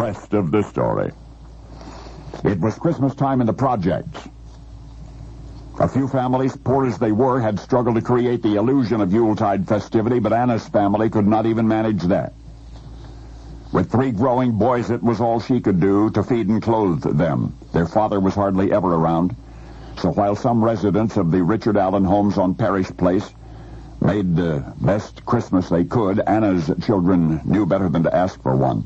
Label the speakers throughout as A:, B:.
A: rest of the story. It was Christmas time in the projects. A few families, poor as they were, had struggled to create the illusion of Yuletide festivity, but Anna's family could not even manage that. With 3 growing boys, it was all she could do to feed and clothe them. Their father was hardly ever around, so while some residents of the Richard Allen homes on Parish Place made the best Christmas they could, Anna's children knew better than to ask for one.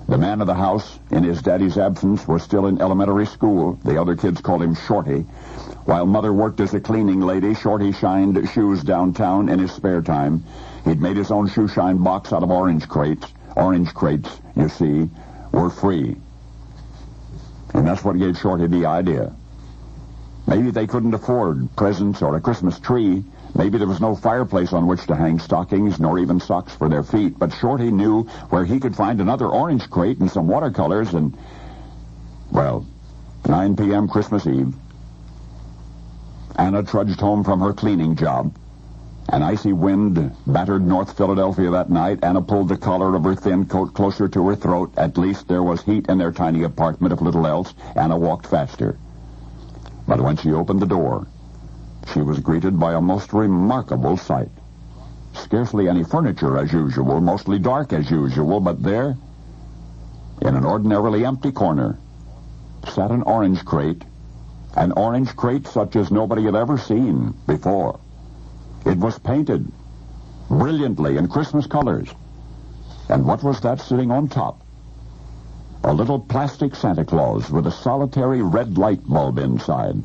A: The man of the house, in his daddy's absence, was still in elementary school. The other kids called him Shorty. While Mother worked as a cleaning lady, Shorty shined shoes downtown in his spare time. He'd made his own shoe shine box out of orange crates. Orange crates, you see, were free. And that's what gave Shorty the idea. Maybe they couldn't afford presents or a Christmas tree. Maybe there was no fireplace on which to hang stockings, nor even socks for their feet. But Shorty knew where he could find another orange crate and some watercolors and, well, 9 p.m. Christmas Eve. Anna trudged home from her cleaning job. An icy wind battered North Philadelphia that night. Anna pulled the collar of her thin coat closer to her throat. At least there was heat in their tiny apartment, if little else. Anna walked faster. But when she opened the door, she was greeted by a most remarkable sight. Scarcely any furniture as usual, mostly dark as usual, but there, in an ordinarily empty corner, sat an orange crate such as nobody had ever seen before. It was painted brilliantly in Christmas colors. And what was that sitting on top? A little plastic Santa Claus with a solitary red light bulb inside.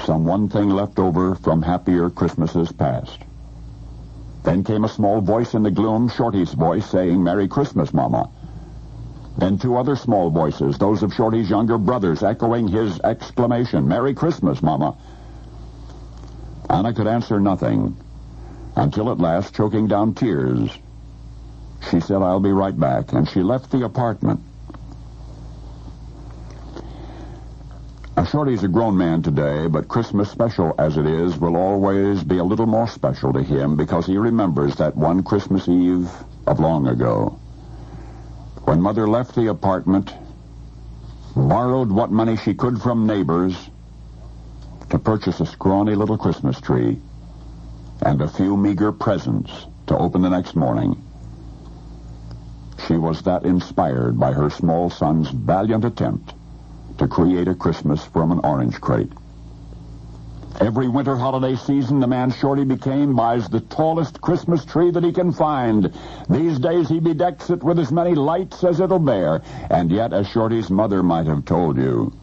A: Some one thing left over from happier Christmases past. Then came a small voice in the gloom, Shorty's voice, saying, "Merry Christmas, Mama." Then 2 other small voices, those of Shorty's younger brothers, echoing his exclamation, "Merry Christmas, Mama." Anna could answer nothing, until at last, choking down tears, she said, "I'll be right back," and she left the apartment. Shorty's a grown man today, but Christmas, special as it is, will always be a little more special to him because he remembers that one Christmas Eve of long ago, when Mother left the apartment, borrowed what money she could from neighbors to purchase a scrawny little Christmas tree and a few meager presents to open the next morning. She was that inspired by her small son's valiant attempt to create a Christmas from an orange crate. Every winter holiday season, the man Shorty became buys the tallest Christmas tree that he can find. These days he bedecks it with as many lights as it'll bear. And yet, as Shorty's mother might have told you,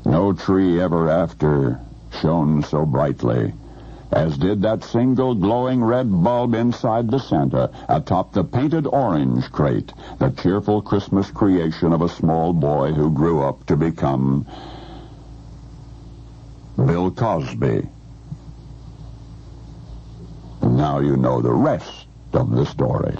A: no tree ever after shone so brightly as did that single glowing red bulb inside the Santa atop the painted orange crate, the cheerful Christmas creation of a small boy who grew up to become Bill Cosby. Now you know the rest of the story.